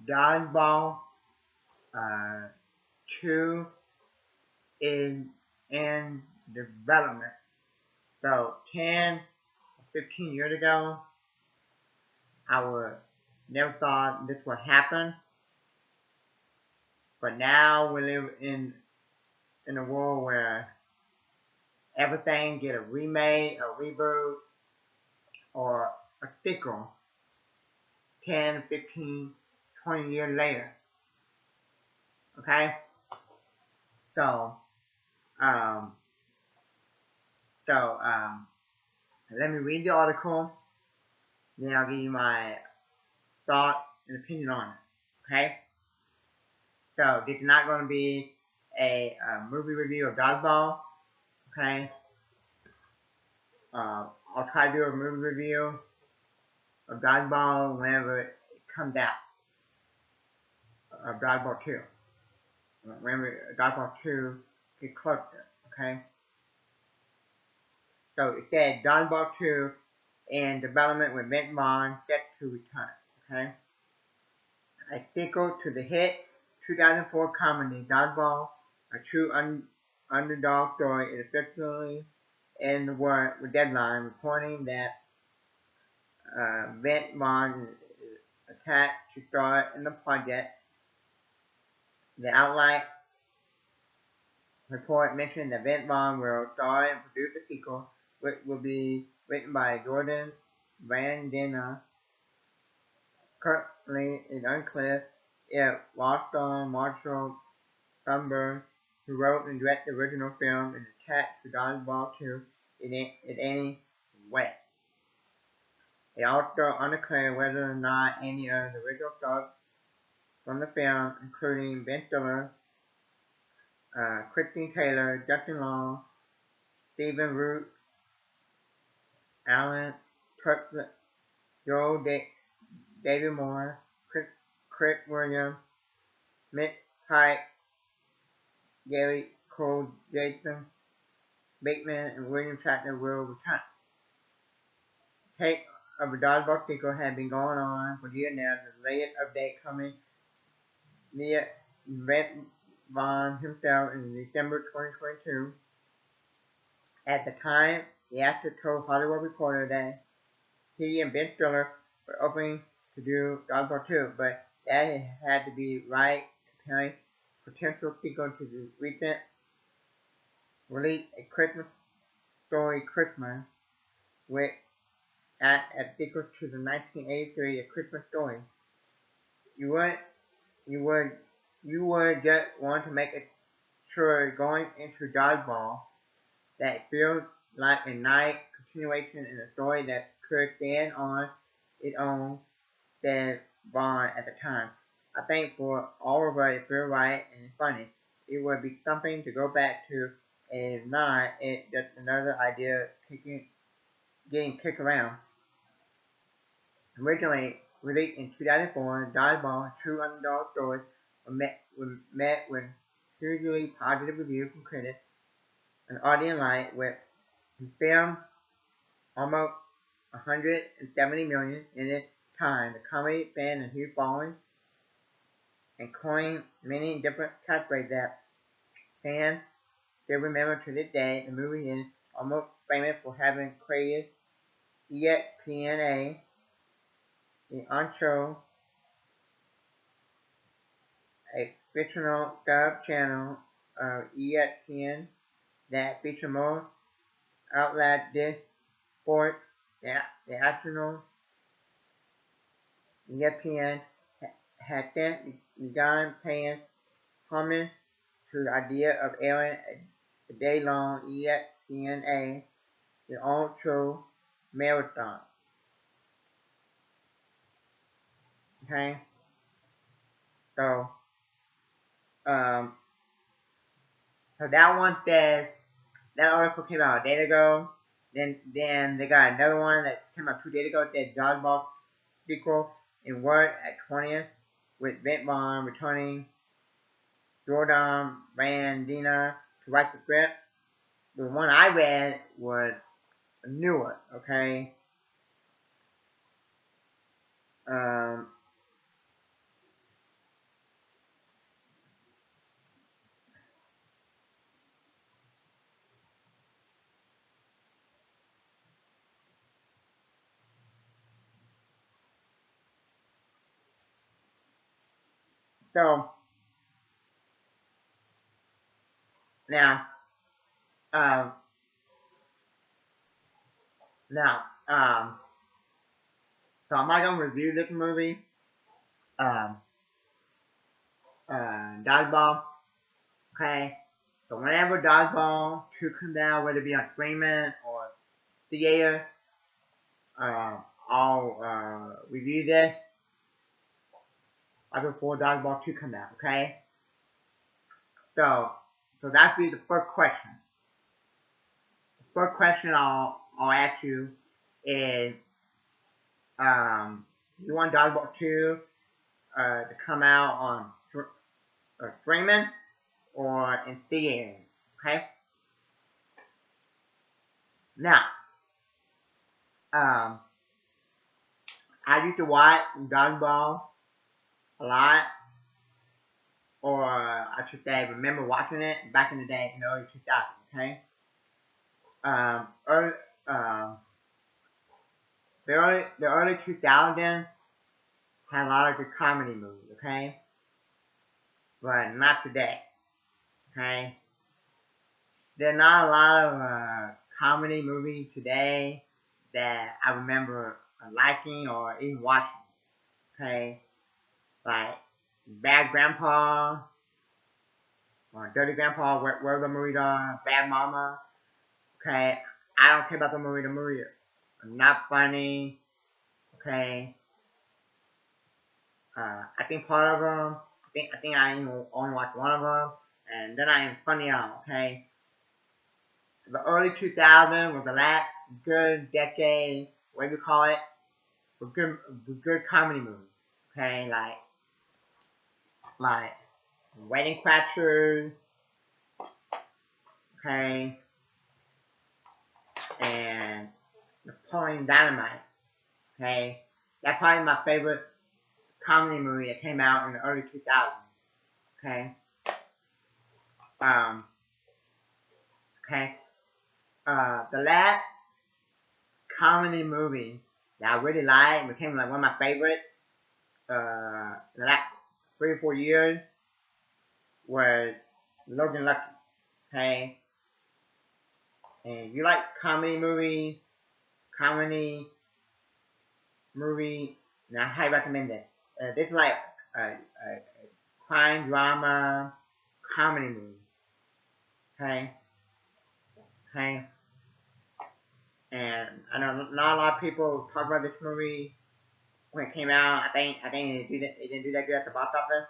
Dodgeball uh, 2 is in development. So 10, 15 years ago, I would never thought this would happen. But now we live in a world where everything get a remake, a reboot, or a sequel 10, 15, 20 years later. Okay? So, um, so let me read the article, then I'll give you my thought and opinion on it. Okay? So, this is not going to be a movie review of Dodgeball. Okay? I'll try to do a movie review of Dodgeball whenever it comes out. Of Dodgeball 2. Whenever Dodgeball 2 gets closer. Okay? So it said Dodgeball 2 in development with Vince Vaughn set to return. Okay? A sequel to the hit 2004 comedy Dodgeball, a true underdog story, is officially in the word with Deadline reporting that Vince Vaughn is attached to star in the project. The Outlight report mentioned that Vince Vaughn will star and produce a sequel, which will be written by Jordan Van Dena. Currently, it's unclear if Wallstone Marshall Thunberg, who wrote and directed the original film, is attached to Dodgeball 2 in any way. It also unclear whether or not any of the original stars from the film, including Ben Stiller, Christine Taylor, Justin Long, Stephen Root, Alan Tudyk, Joel David Moore, Chris Williams, Mitch Pike, Gary Cole, Jason Bateman, and William Shatner will return. Tape of a Dodgeball sequel had been going on for years now. The latest update coming via Vince Vaughn himself in December 2022. At the time, the actor told Hollywood Reporter that he and Ben Stiller were open to do Dodgeball 2, but that it had to be right comparing potential sequel to the recent release A Christmas Story Christmas, which acts as sequel to the 1983 A Christmas Story. You would just want to make sure going into Dodgeball that it feels like a nice continuation in a story that could stand on its own, said Vaughn at the time. I think for all of us it feels right and funny. It would be something to go back to, and if not, it's just another idea getting kicked around. Originally released in 2004, Dodgeball, True Underdog Stories were met with hugely positive reviews from critics and audience alike, with the film almost 170 million in its time. The comedy fan a huge following and coined many different catchphrases that fans still remember to this day. The movie is almost famous for having created ESPN, the on-show, a fictional sub-channel of ESPN that features more outlandish sports. The actual ESPN has since begun paying homage to the idea of airing a day-long ESPN, the on-show marathon. Okay, so um, so that one says that article came out a day ago. Then they got another one that came out 2 days ago. It said Dodgeball sequel in Word at 20th with Vince Vaughn returning Jordan Van Dena to write the script. The one I read was newer, okay? Um, So now, um, now, um, so I'm not gonna review this movie, um, Dodgeball. Okay. So whenever Dodgeball 2 comes out, whether it be on streaming or theater, I'll review this right before Dodgeball 2 comes out. Okay. So, so that'd be the first question. The first question I'll ask you is, you want Dodgeball 2 to come out on streaming or in theater? Okay. Now, um, I used to watch Dodgeball a lot, or I should say, remember watching it back in the day in the early 2000s. Okay. Early, um, the early 2000s had a lot of good comedy movies. Okay, but not today. Okay, there are not a lot of comedy movies today that I remember liking or even watching. Okay, like Bad Grandpa or Dirty Grandpa, where the movie are, Bad Mama. Okay, I don't care about the movie. The movie are not funny. Okay, I think part of them. I think I only watched one of them, and then I am funny on. Okay, so the early 2000s was the last good decade, what do you call it? With good comedy movies. Okay, like Wedding Crashers. Okay, and Napoleon Dynamite. Okay, that's probably my favorite comedy movie that came out in the early 2000s. Okay, um, okay. The last comedy movie that I really liked and became like one of my favorites in the last 3 or 4 years was Logan Lucky. Okay, and if you like comedy movie, then I highly recommend it. This is like a crime drama comedy movie. Okay, okay, and I know not a lot of people talk about this movie when it came out. I think it didn't do that good at the box office,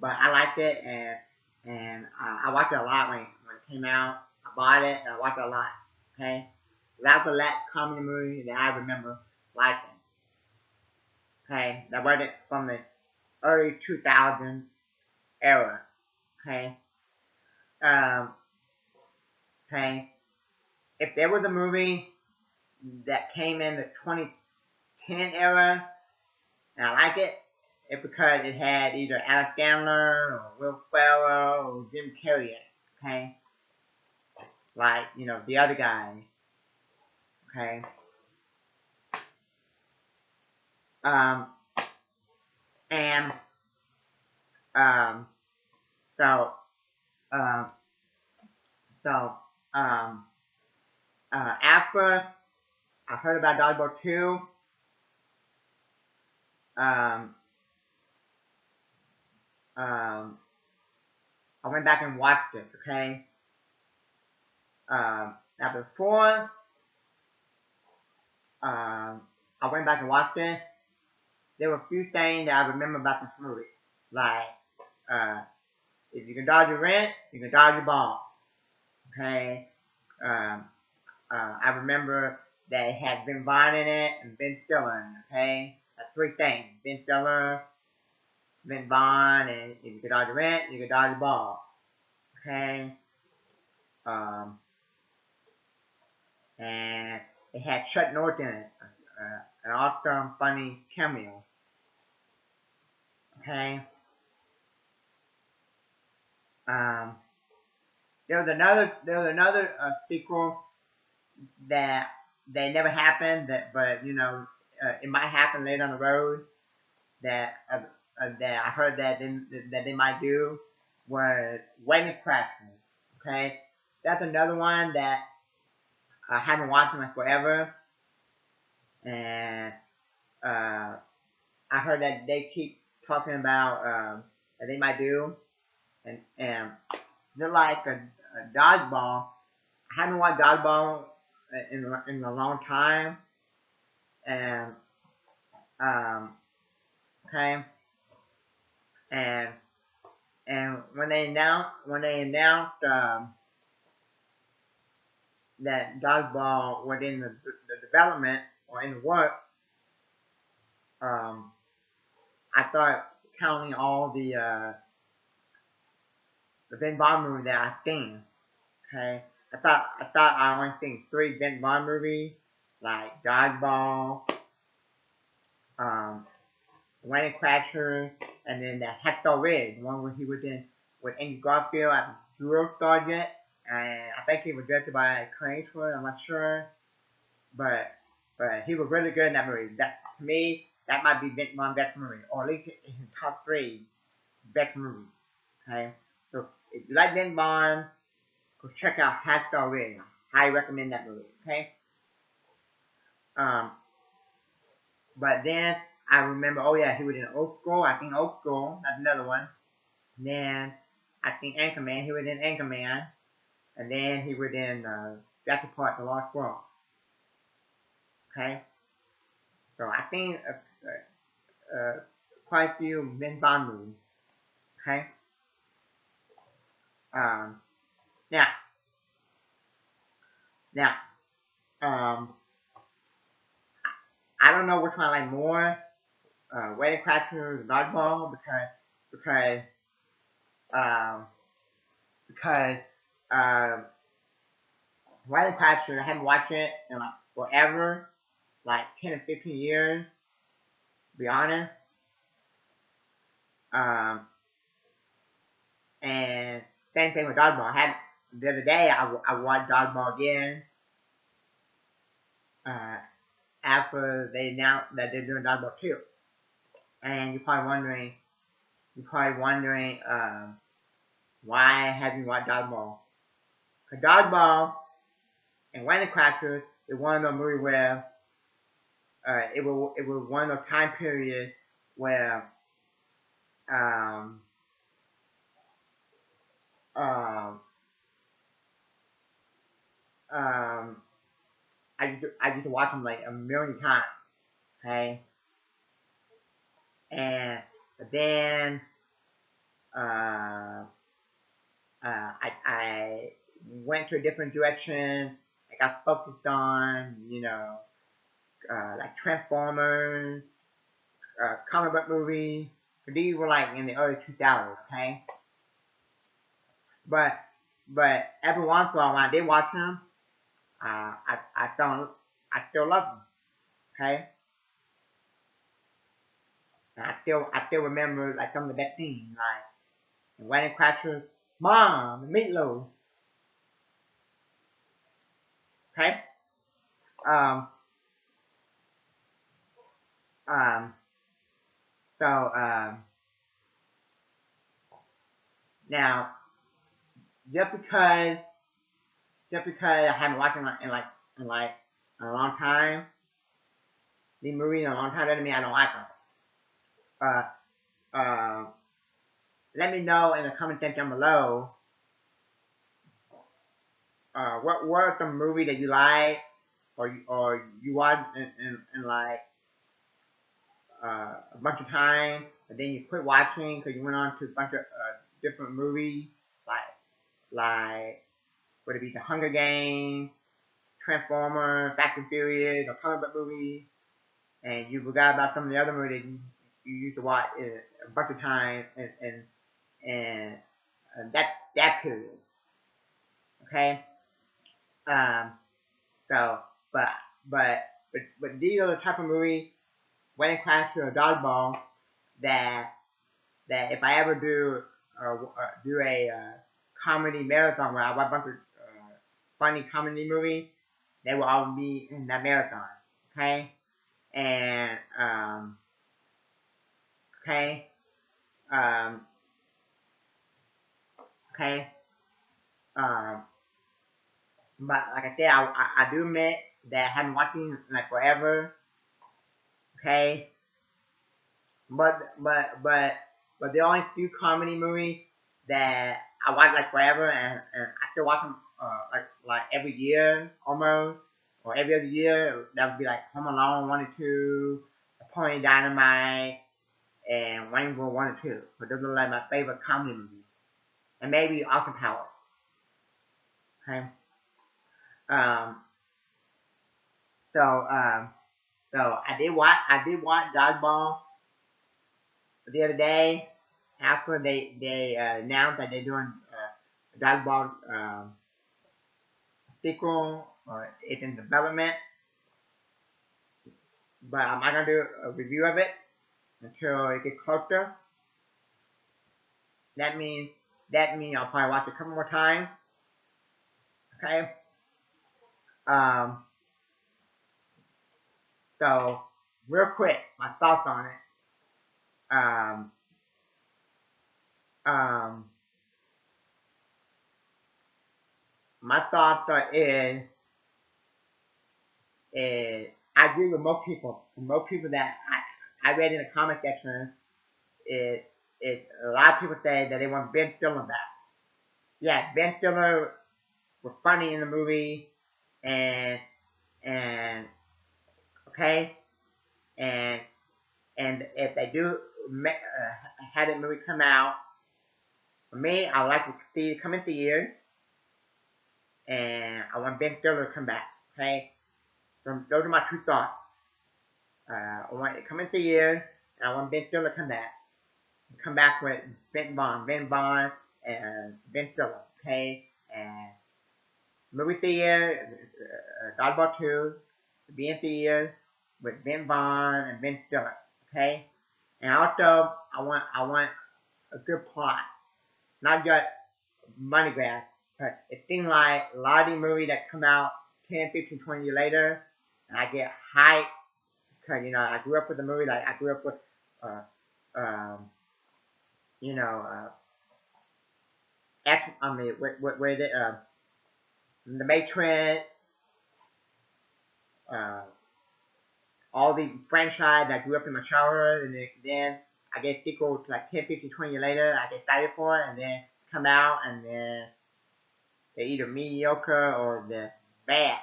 but I liked it, and I watched it a lot when it came out. I bought it and I watched it a lot. Okay, that was the last comedy movie that I remember liking. Okay, that was it from the early 2000s era. Okay, um, okay. If there was a movie that came in the 2010 era and I like it, it's because it had either Alex Sandler or Will Ferrell or Jim Carrey in it. Okay, like the other guy. Okay, um, and um, so um, so um, after I heard about Dodgeball 2, um, um, I went back and watched it. Okay, now before I went back and watched it, there were a few things that I remember about this movie. Like, uh, if you can dodge your rent, you can dodge your ball. Okay? Um, I remember that it had Ben Vaughn in it and Ben Stiller. Okay? That's three things. Ben Stiller, Ben Vaughn, and if you can dodge your rent, you can dodge your ball. Okay? Um, and it had Chuck Norris in it. An awesome, funny cameo. Okay? Um, there was another sequel that never happened. But it might happen later on the road. That that I heard that they might do was Wedding Crashers. Okay, that's another one that I haven't watched in like forever, and uh, I heard that they keep talking about that they might do, and they're like a dodgeball. I haven't watched dodgeball in a long time, and um, okay, and when they announced that dodgeball was in the development or in the work, um, I started counting all the Ben Bond movies that I've seen. Okay, I thought I only seen three Ben Bond movies, like Dodgeball, um, Wedding Crashers, and then the Hector Ridge, the one where he was in with Andy Garfield at the Drill Sergeant, and I think he was directed by Clint Eastwood. I'm not sure, but he was really good in that movie. That to me, that might be Ben Bond's best movie, or at least in his top three best movies. Okay, so if you like Ben Bond, go check out Hector Ridge. I recommend that movie. Okay, um, but then I remember, oh yeah, he was in Old School. I think Old School, that's another one. And then I think Anchorman, he was in Anchorman. And then he was in Jurassic Park, The Lost World. Okay? So I think quite a few Ben Bond movies. Okay? Um, now, now, um, I don't know which one I like more, Wedding Crashers or Dodgeball, because, um, because, um, Wedding Crashers, I haven't watched it in like forever, like 10 or 15 years, to be honest. Um, and same thing with Dodgeball. The other day I watched Dodgeball again. Uh, after they announced that they're doing Dodgeball 2, and you're probably wondering, why have you watched Dodgeball? Because Dodgeball and Wedding Crashers is one of those movies where it was one of those time periods where um um um I used to watch them like a million times. Okay, and then uh, I went to a different direction. I got focused on, like Transformers, comic book movies. These were like in the early 2000s, okay? But every once in a while when I did watch them, I still love them, okay? And I still remember like some of the best scenes, like in Wedding Crashers, Mom, Meatloaf, okay? Um, um, so now just because I haven't watched them in like a long time, these movies in a long time doesn't mean I don't like them. Uh, uh, let me know in the comment section below. What are some movies that you like or you watch in like a bunch of time, and then you quit watching because you went on to a bunch of different movies like would it be The Hunger Games, Transformers, Fast and Furious, or comic book movies, and you forgot about some of the other movies that you used to watch a bunch of times, and that's that period. Okay. Um. So, but but but these are the type of movies, Wedding Crashers or Dodgeball, that if I ever do a comedy marathon where I watch a bunch of funny comedy movies, they will all be in that marathon. Okay. And okay. Um, okay. Um, but like I said, I do admit that I haven't watched it like forever. Okay. But there are only few comedy movies that I watch like forever, and I still watch them like every year almost, or every other year. That would be like Home Alone 1 and 2, Napoleon Dynamite, and Wayne World 1 and 2. But those are like my favorite comedy movies, and maybe Austin Powers. Okay. Um. So So I did watch Dodgeball the other day after they announced that they're doing Dodgeball sequel, or it's in development. But I'm not gonna do a review of it until it gets closer. That means I'll probably watch it a couple more times. Okay. Um. So real quick, my thoughts on it. Um. Um. My thoughts is I agree with most people. Most people that I read in the comment section, it it a lot of people say that they want Ben Stiller back. Yeah, Ben Stiller was funny in the movie, and and okay, and and if they do had a movie come out, for me, I would like to see it come in theaters, and I want Ben Stiller to come back. Okay, so those are my two thoughts. I want it to come in theaters, and I want Ben Stiller to come back. Come back with Ben Bond, and Ben Stiller, okay? And movie theater, Dodgeball 2, be in theater with Ben Bond and Ben Stiller, okay? And also, I want a good plot, not just money grab. But it seems like a lot of these movies that come out 10, 15, 20 years later, and I get hyped because I grew up with the movie. Like I grew up with, uh, um, you know, X. I mean, where the Matrix, uh, all the franchise that I grew up in my childhood, and then I get sequels like 10, 15, 20 years later. I get excited for it, and then come out, and then they're either mediocre or they're bad.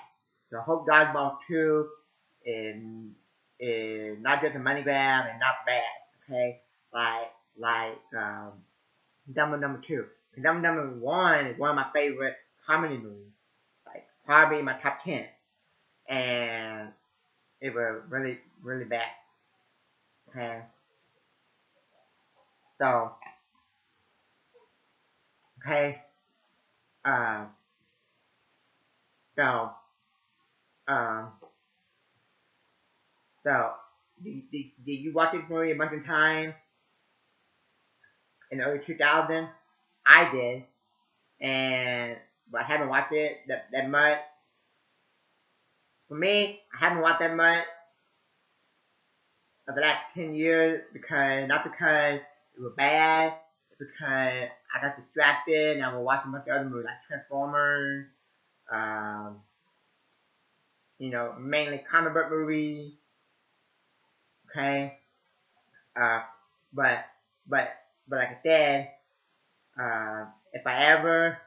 So Hope Dodgeball 2 is, is not just a money grab and not bad. Okay, like Dumber Number 2. Dumber Number 1 is one of my favorite comedy movies. Like probably my top 10, and it was really really bad. Okay, so okay, um, so um, so did you watch this movie a bunch of times in the early 2000s? I did, and but I haven't watched it that much. For me, I haven't watched that much of the last 10 years because not because it was bad, it's because I got distracted and I was watching a bunch of other movies like Transformers, um, mainly comic book movies. Okay, uh, but but but like I said, if I ever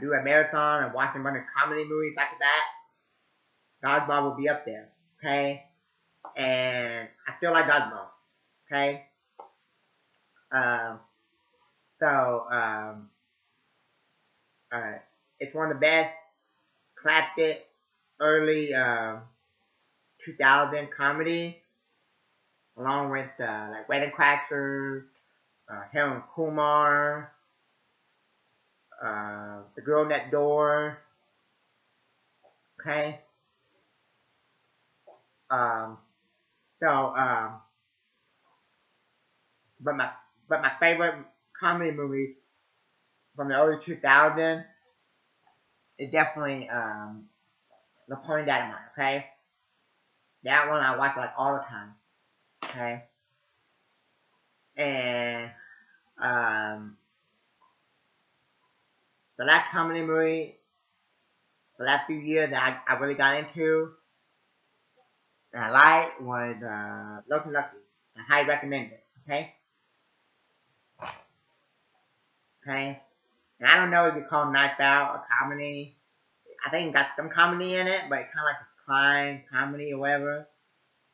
do a marathon and watch a bunch of comedy movies back to back, Dodgeball will be up there. Okay, and I still like Dodgeball. Okay, um, so it's one of the best classic early 2000 comedy, along with like Wedding Crashers, Harold Kumar, The Girl Next Door. Okay, um, so but my favorite comedy movie from the early 2000s is definitely Napoleon Dynamite. Okay, that one I watch like all the time. Okay, and um, the last comedy movie, the last few years that I really got into and I liked was Lucky Lucky. I highly recommend it. Okay, okay, and I don't know if you call Knife Out a comedy. I think it got some comedy in it, but it's kind of like a crime comedy or whatever.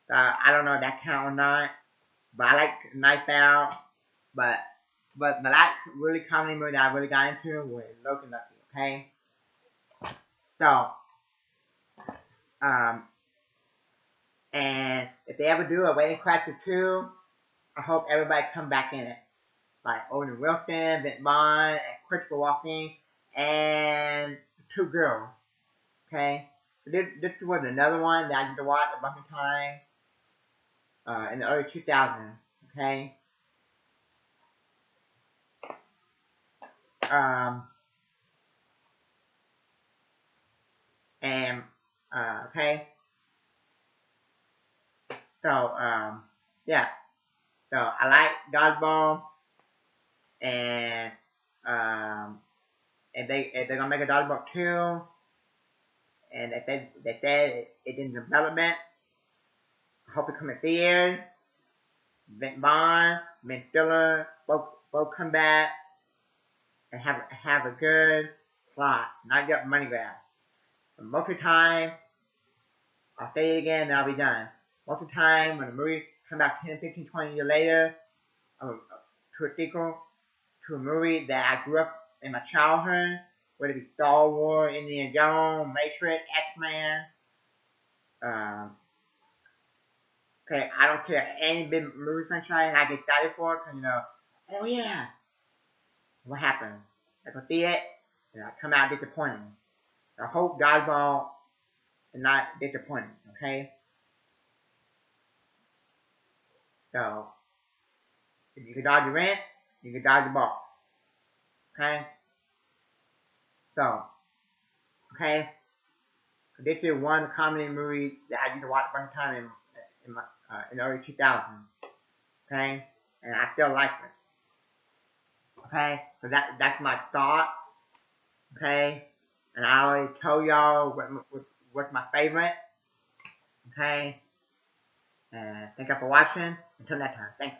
So I don't know if that count or not. But I like Knife Out. But the last really comedy movie that I really got into was Loki Lucky. Okay, so um, and if they ever do a Wedding Crashers 2, I hope everybody come back in it. Like Owen Wilson, Vince Vaughn, and Christopher Walken, and the two girls. Okay, this was another one that I used to watch a bunch of times in the early 2000s. Okay, um, and okay, so yeah, so I like Dodgeball, and um, if they're gonna make a Dodgeball 2, and they said it's in development. I hope it comes in theaters. Vince Vaughn, Ben Stiller, both come back and have a good plot, not just money grab. And most of the time, I'll say it again, and I'll be done. Most of the time, when a movie comes out 10, 15, 20 years later, to a sequel, to a movie that I grew up in my childhood, whether it be Star Wars, Indiana Jones, Matrix, X-Men, um, okay, I don't care any big movie franchise, I get excited for it, because, oh yeah, what happened? I go see it, and I come out disappointed. I hope Dodgeball is not disappointing, okay? So, if you can dodge the rent, you can dodge the ball, okay? So, okay? This is one comedy movie that I used to watch one time in the early 2000s, okay? And I still like it, okay? So that's my thought, okay? And I already told y'all what's my favorite, okay? And thank you for watching. Until next time, thanks.